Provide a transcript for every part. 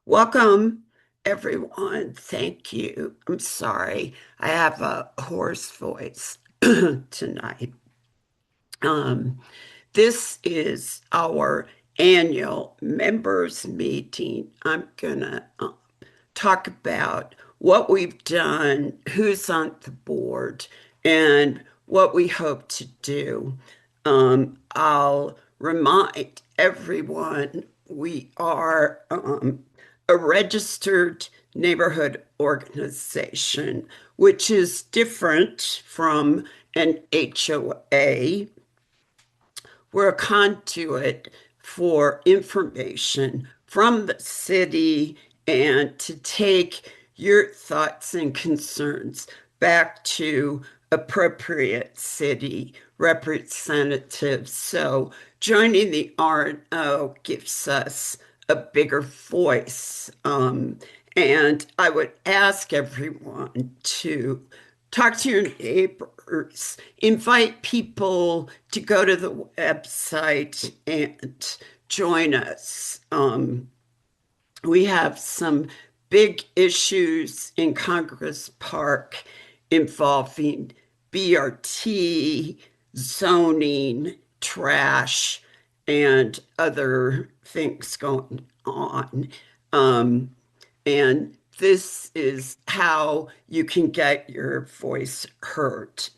Welcome, everyone. Thank you. I'm sorry. I have a hoarse voice tonight. Um, this is our annual members meeting. I'm gonna talk about what we've done, who's on the board, and what we hope to do. I'll remind everyone we are a registered neighborhood organization, which is different from an HOA. We're a conduit for information from the city and to take your thoughts and concerns back to appropriate city representatives. So joining the RNO gives us a bigger voice. And I would ask everyone to talk to your neighbors, invite people to go to the website and join us. We have some big issues in Congress Park involving BRT, zoning, trash, and other things going on. Um, and this is how you can get your voice heard.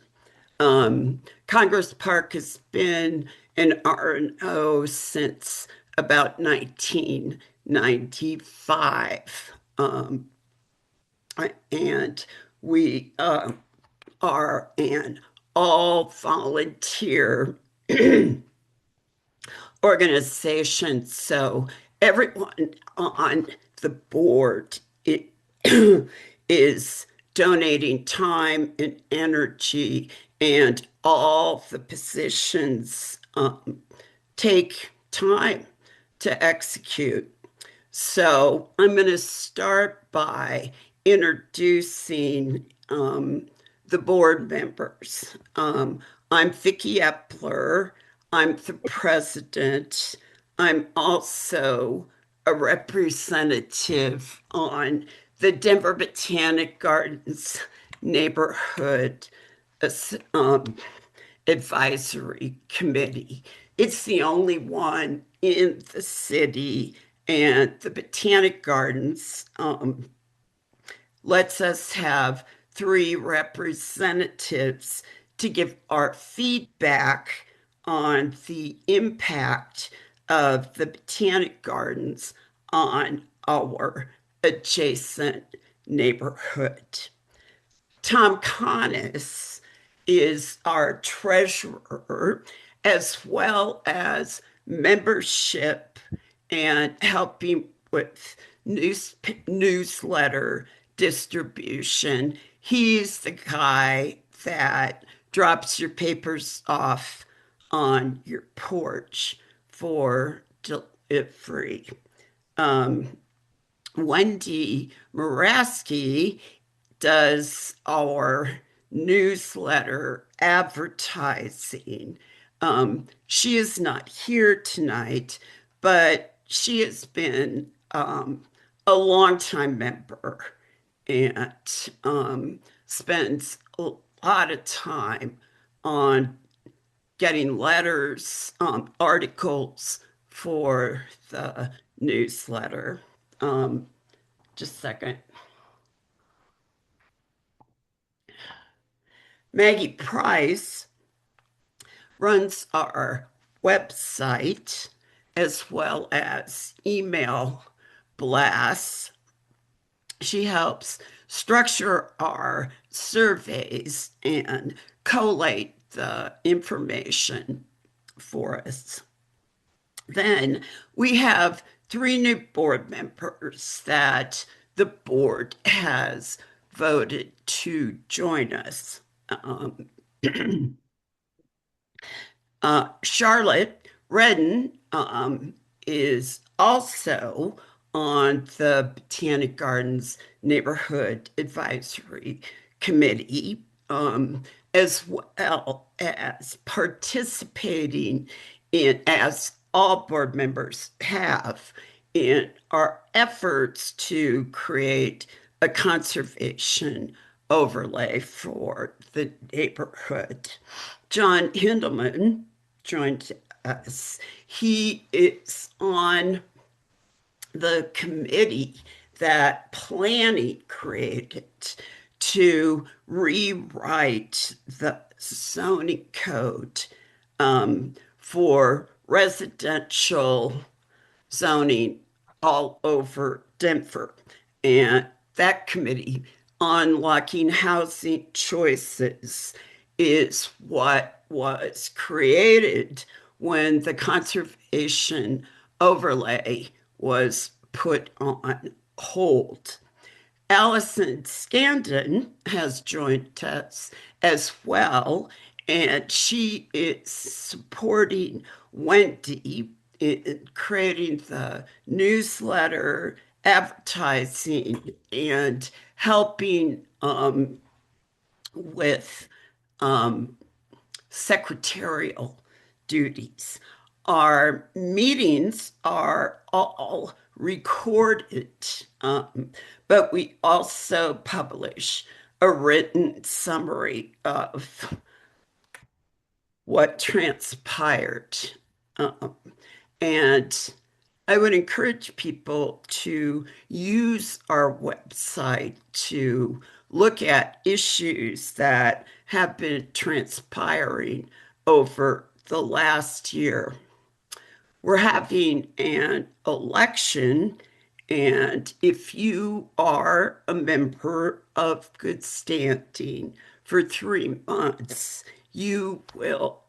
Congress Park has been an RNO since about 1995. And we are an all volunteer organization. So everyone on the board is donating time and energy, and all the positions take time to execute. So I'm going to start by introducing the board members. I'm Vicki Eppler. I'm the president. I'm also a representative on the Denver Botanic Gardens Neighborhood um, Advisory Committee. It's the only one in the city, and the Botanic Gardens lets us have three representatives to give our feedback on the impact of the Botanic Gardens on our adjacent neighborhood. Tom Connis is our treasurer, as well as membership and helping with newsletter distribution. He's the guy that drops your papers off on your porch for delivery. Um, Wendy Moraski does our newsletter advertising. She is not here tonight, but she has been a longtime member and spends a lot of time on getting letters, articles for the newsletter. Just a second. Maggie Price runs our website as well as email blasts. She helps structure our surveys and collate the information for us. Then we have three new board members that the board has voted to join us. Um, Charlotte Redden is also on the Botanic Gardens Neighborhood Advisory Committee, as well as participating in, as all board members have, in our efforts to create a conservation overlay for the neighborhood. John Hindelman joined us. He is on the committee that planning created to rewrite the zoning code for residential zoning all over Denver. And that committee, Unlocking Housing Choices, is what was created when the conservation overlay was put on hold. Allison Scandon has joined us as well, and she is supporting Wendy in creating the newsletter, advertising, and helping with um, secretarial duties. Our meetings are all recorded, but we also publish a written summary of what transpired. Um, and I would encourage people to use our website to look at issues that have been transpiring over the last year. We're having an election, and if you are a member of good standing for 3 months, you will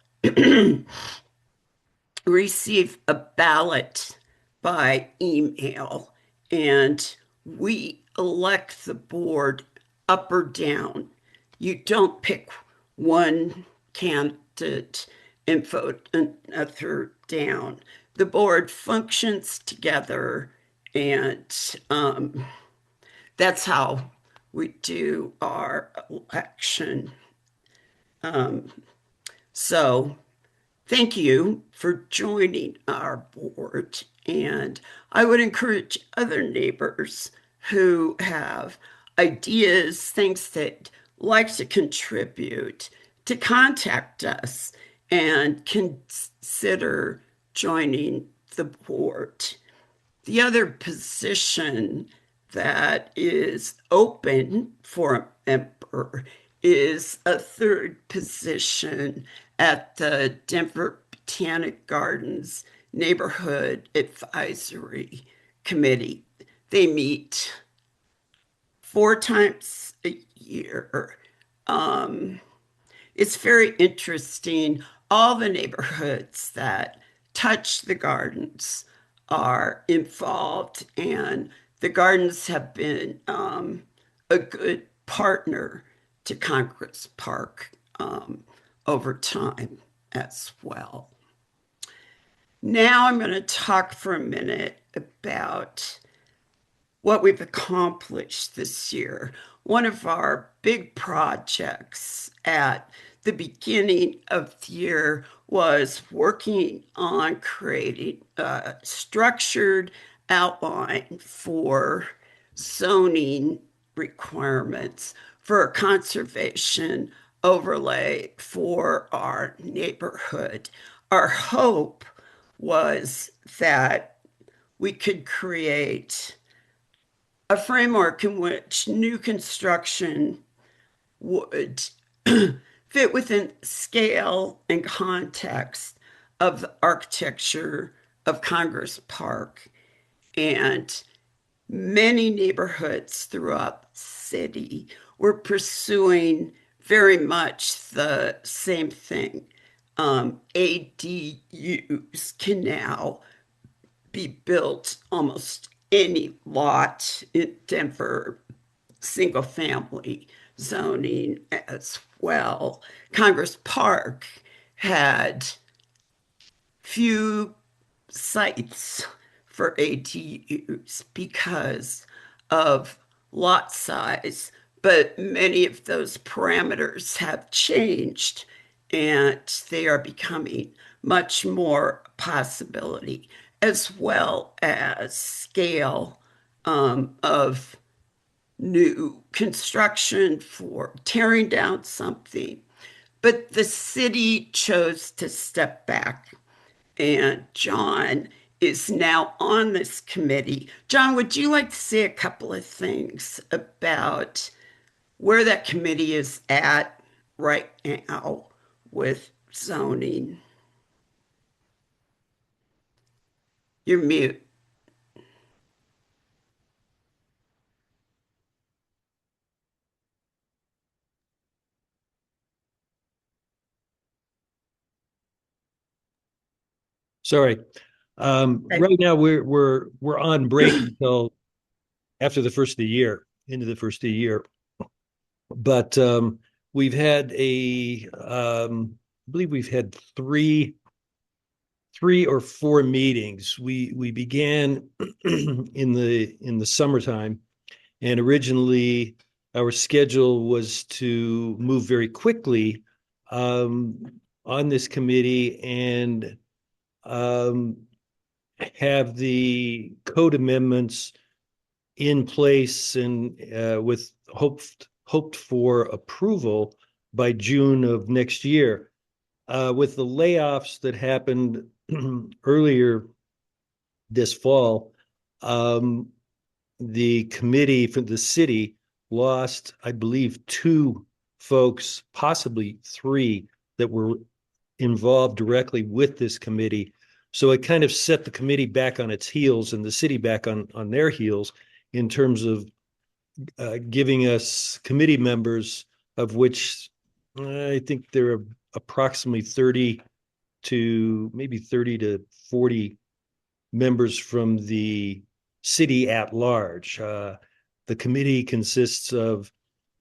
receive a ballot by email, and we elect the board up or down. You don't pick one candidate and vote another down. The board functions together, and that's how we do our election. Um, so thank you for joining our board. And I would encourage other neighbors who have ideas, things that like to contribute, to contact us and consider joining the board. The other position that is open for a member is a third position at the Denver Botanic Gardens Neighborhood Advisory Committee. They meet 4 times a year. Um, it's very interesting. All the neighborhoods that touch the gardens are involved, and the gardens have been a good partner to Congress Park over time as well. Now I'm going to talk for a minute about what we've accomplished this year. One of our big projects at the beginning of the year was working on creating a structured outline for zoning requirements for a conservation overlay for our neighborhood. Our hope was that we could create a framework in which new construction would fit within scale and context of the architecture of Congress Park. And many neighborhoods throughout the city were pursuing very much the same thing. ADUs can now be built almost any lot in Denver, single family zoning as well. Congress Park had few sites for ADUs because of lot size, but many of those parameters have changed and they are becoming much more possibility as well as scale of new construction for tearing down something. But the city chose to step back, and John is now on this committee. John, would you like to say a couple of things about where that committee is at right now with zoning? You're mute. Sorry. Right now we're on break until after the first of the year, into the first of the year. But we've had I believe we've had three or four meetings. We began in the summertime, and originally our schedule was to move very quickly um, on this committee and um, have the code amendments in place and with hoped for approval by June of next year. With the layoffs that happened earlier this fall, um, the committee for the city lost, I believe, two folks, possibly three, that were involved directly with this committee. So it kind of set the committee back on its heels and the city back on their heels in terms of giving us committee members, of which I think there are approximately 30 to maybe 30 to 40 members from the city at large. The committee consists of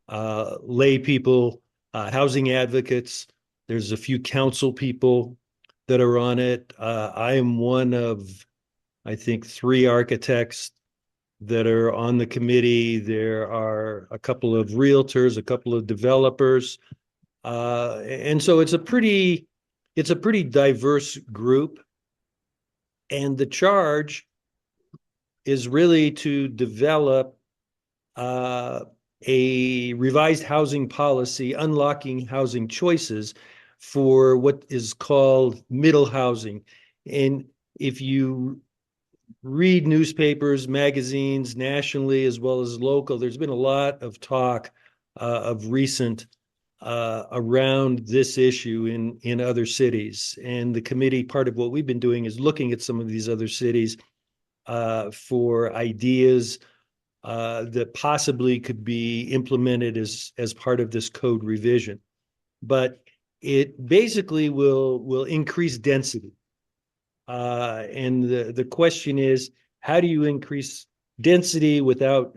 lay people, housing advocates. There's a few council people that are on it. I am one of, I think, three architects that are on the committee. There are a couple of realtors, a couple of developers, and so it's a pretty diverse group. And the charge is really to develop uh, a revised housing policy, unlocking housing choices for what is called middle housing. And if you read newspapers, magazines, nationally as well as local, there's been a lot of talk of recent around this issue in other cities. And the committee, part of what we've been doing is looking at some of these other cities for ideas that possibly could be implemented as part of this code revision. But it basically will increase density. And the question is, how do you increase density without?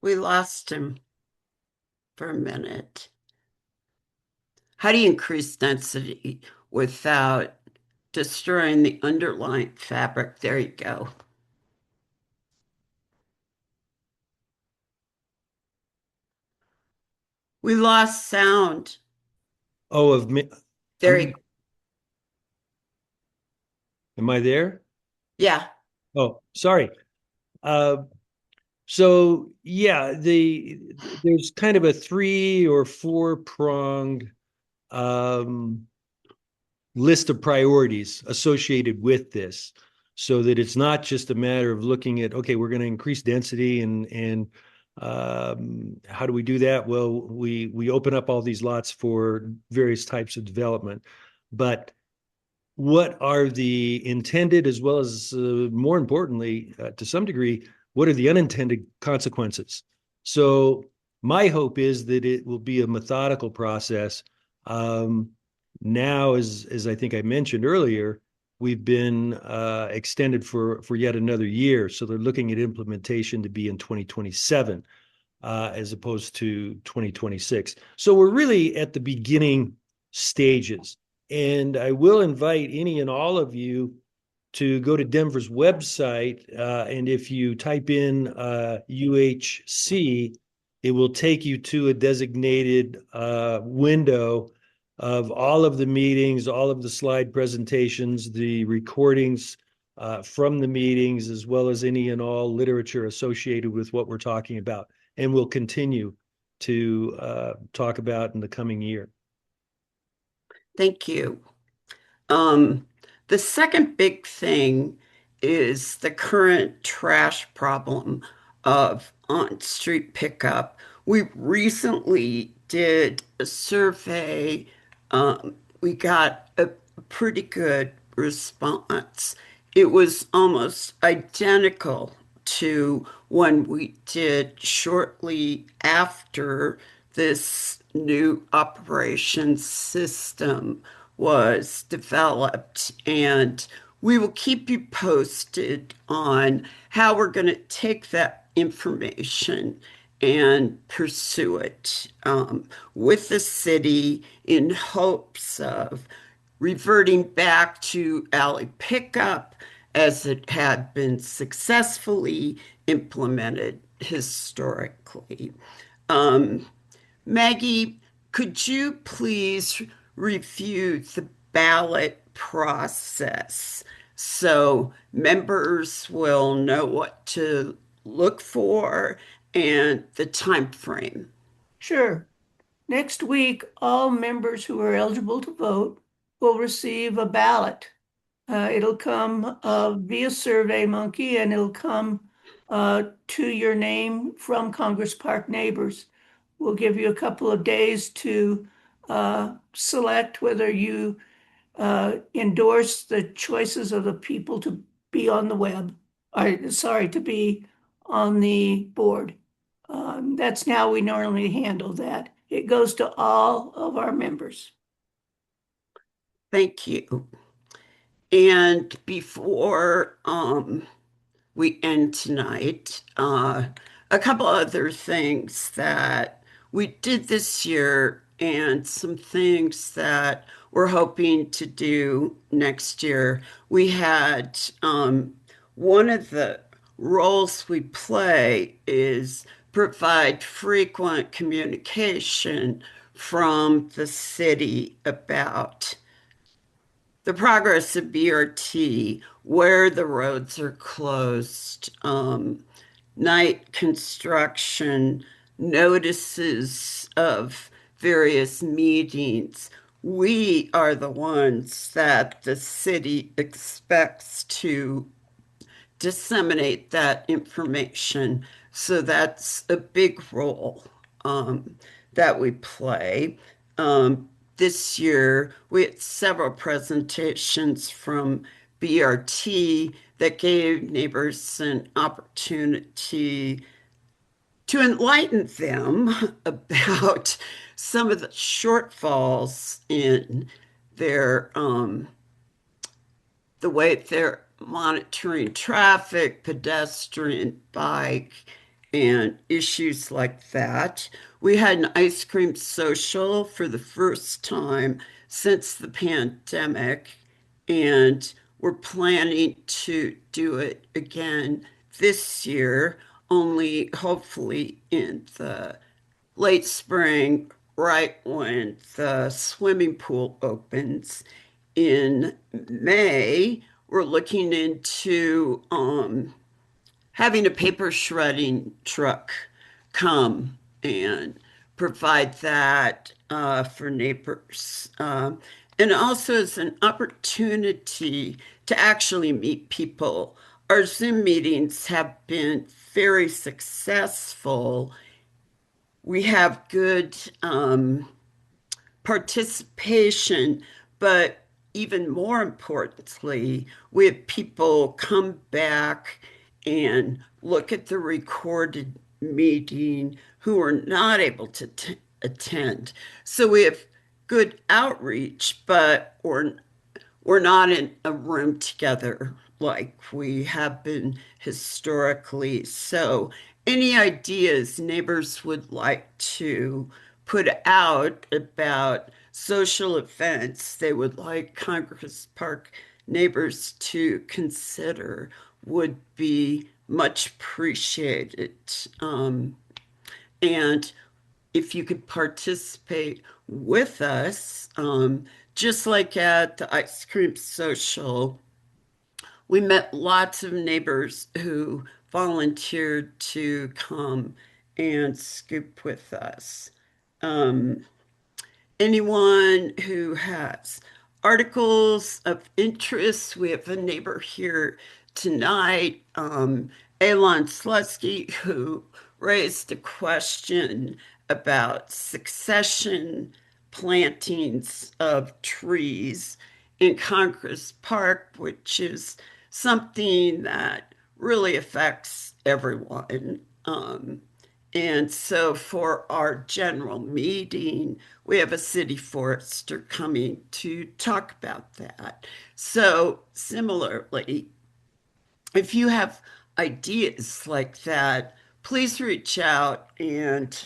We lost him for a minute. How do you increase density without destroying the underlying fabric? There you go. We lost sound. Oh, of me. There you, I'm, am I there? yeah. Oh, sorry. Uh, so yeah, there's kind of a three or four pronged um, list of priorities associated with this, so that it's not just a matter of looking at, okay, we're going to increase density and how do we do that? Well, we open up all these lots for various types of development, but what are the intended, as well as more importantly, to some degree, what are the unintended consequences? So my hope is that it will be a methodical process. Um, Now, as I think I mentioned earlier, we've been extended for yet another year. So they're looking at implementation to be in 2027 as opposed to 2026. So we're really at the beginning stages. And I will invite any and all of you to go to Denver's website. And if you type in UHC, it will take you to a designated window of all of the meetings, all of the slide presentations, the recordings from the meetings, as well as any and all literature associated with what we're talking about, and will continue to talk about in the coming year. Thank you. Um, the second big thing is the current trash problem of on-street pickup. We recently did a survey. We got a pretty good response. It was almost identical to one we did shortly after this new operations system was developed. And we will keep you posted on how we're going to take that information and pursue it with the city in hopes of reverting back to alley pickup as it had been successfully implemented historically. Um, Maggie, could you please review the ballot process so members will know what to look for and the time frame? Sure. Next week, all members who are eligible to vote will receive a ballot. It'll come via SurveyMonkey, and it'll come to your name from Congress Park Neighbors. We'll give you a couple of days to select whether you endorse the choices of the people to be on the web, or sorry, to be on the board. That's how we normally handle that. It goes to all of our members. Thank you. And before we end tonight, a couple other things that we did this year and some things that we're hoping to do next year. We had one of the roles we play is provide frequent communication from the city about the progress of BRT, where the roads are closed, night construction, notices of various meetings. We are the ones that the city expects to disseminate that information. So that's a big role that we play. This year, we had several presentations from BRT that gave neighbors an opportunity to enlighten them about some of the shortfalls in their the way they're monitoring traffic, pedestrian, bike, and issues like that. We had an ice cream social for the first time since the pandemic, and we're planning to do it again this year, only hopefully in the late spring, right when the swimming pool opens in May. We're looking into having a paper shredding truck come and provide that for neighbors. And also as an opportunity to actually meet people. Our Zoom meetings have been very successful. We have good participation, but even more importantly, we have people come back and look at the recorded meeting who are not able to attend. So we have good outreach, but we're not in a room together like we have been historically. So, any ideas neighbors would like to put out about social events they would like Congress Park neighbors to consider would be much appreciated. And if you could participate with us, just like at the ice cream social, we met lots of neighbors who volunteered to come and scoop with us. Um, Anyone who has articles of interest, we have a neighbor here tonight, Elon Slusky, who raised a question about succession plantings of trees in Congress Park, which is something that really affects everyone. And so for our general meeting, we have a city forester coming to talk about that. So similarly, if you have ideas like that, please reach out and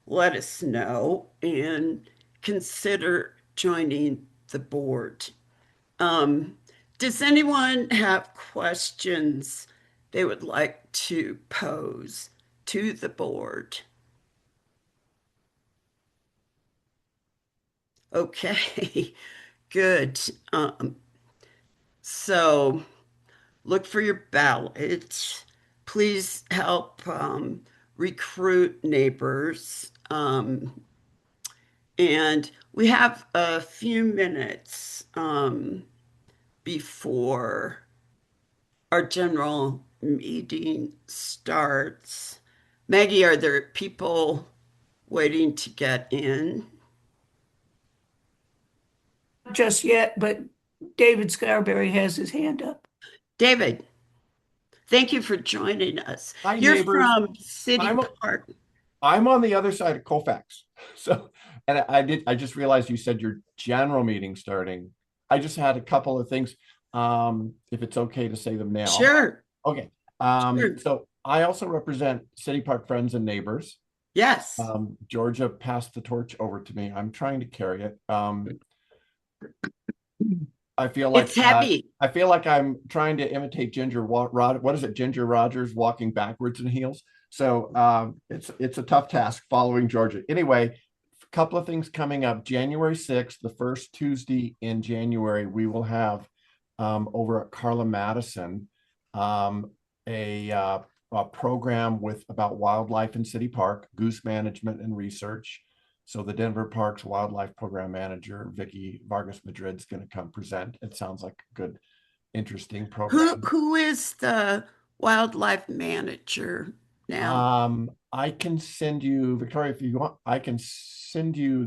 let us know and consider joining the board. Um, does anyone have questions they would like to pose to the board? Okay, good. So look for your ballot. Please help recruit neighbors. And we have a few minutes before our general meeting starts. Maggie, are there people waiting to get in? Just yet, but David Scarbeary has his hand up. David, thank you for joining us. Hi, You're neighbors. from City I'm Park. I'm on the other side of Colfax. So, and I just realized you said your general meeting starting. I just had a couple of things. If it's okay to say them now. Sure, Okay. sure. So I also represent City Park Friends and Neighbors. Yes. Georgia passed the torch over to me. I'm trying to carry it. I feel like It's heavy. I feel like I'm trying to imitate what is it? Ginger Rogers walking backwards in heels. So it's a tough task following Georgia. Anyway, a couple of things coming up. January 6th, the first Tuesday in January, we will have over at Carla Madison um, a program with about wildlife in City Park, goose management and research. So the Denver Parks Wildlife Program Manager, Vicki Vargas Madrid, is going to come present. It sounds like a good, interesting program. Who is the wildlife manager now? I can send you, Victoria, if you want, I can send you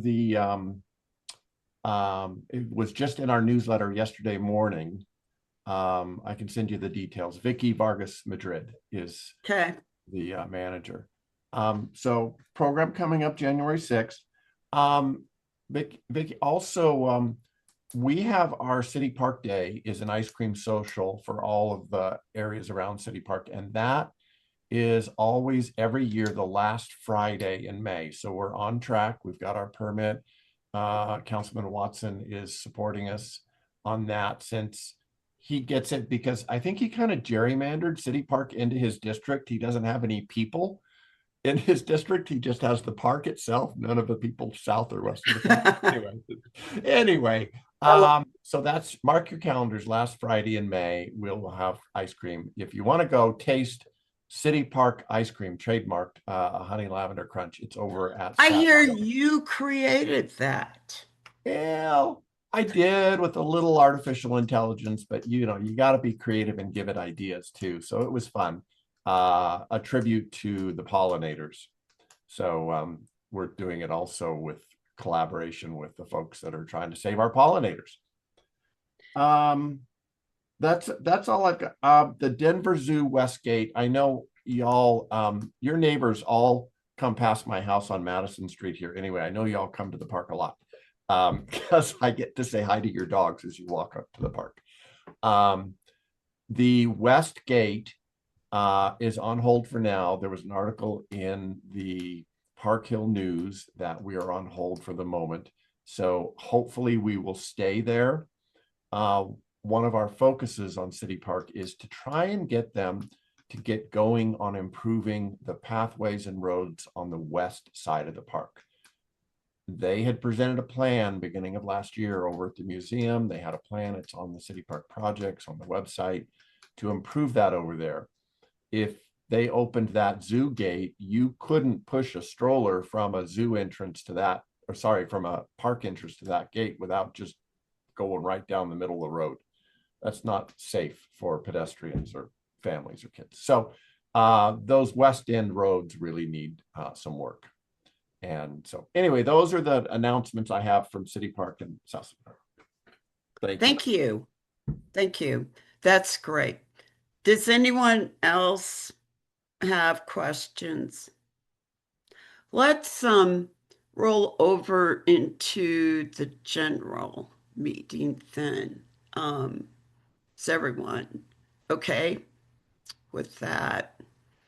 it was just in our newsletter yesterday morning. I can send you the details. Vicki Vargas Madrid is Okay. the manager. So program coming up January 6th. Vicki, also, we have our City Park Day is an ice cream social for all of the areas around City Park. And that is always every year, the last Friday in May. So we're on track. We've got our permit. Councilman Watson is supporting us on that since he gets it because I think he kind of gerrymandered City Park into his district. He doesn't have any people in his district. He just has the park itself, none of the people south or west of the park. Anyway, so that's, mark your calendars, last Friday in May, we'll have ice cream. If you want to go taste City Park ice cream, trademarked honey lavender crunch, it's over at I hear you created that. Well, I did with a little artificial intelligence, but you got to be creative and give it ideas too. So it was fun. A tribute to the pollinators. So we're doing it also with collaboration with the folks that are trying to save our pollinators. That's all I've got. The Denver Zoo Westgate. I know y'all, your neighbors all come past my house on Madison Street here. Anyway, I know y'all come to the park a lot because I get to say hi to your dogs as you walk up to the park. The West Gate is on hold for now. There was an article in the Park Hill News that we are on hold for the moment. So hopefully we will stay there. One of our focuses on City Park is to try and get them to get going on improving the pathways and roads on the west side of the park. They had presented a plan beginning of last year over at the museum. They had a plan, it's on the City Park projects on the website, to improve that over there. If they opened that zoo gate, you couldn't push a stroller from a zoo entrance to that, or sorry, from a park entrance to that gate without just going right down the middle of the road. That's not safe for pedestrians or families or kids. So those West End roads really need some work. And so anyway, those are the announcements I have from City Park and South Park. Thank you. Thank you. That's great. Does anyone else have questions? Let's roll over into the general meeting then. Is everyone okay with that?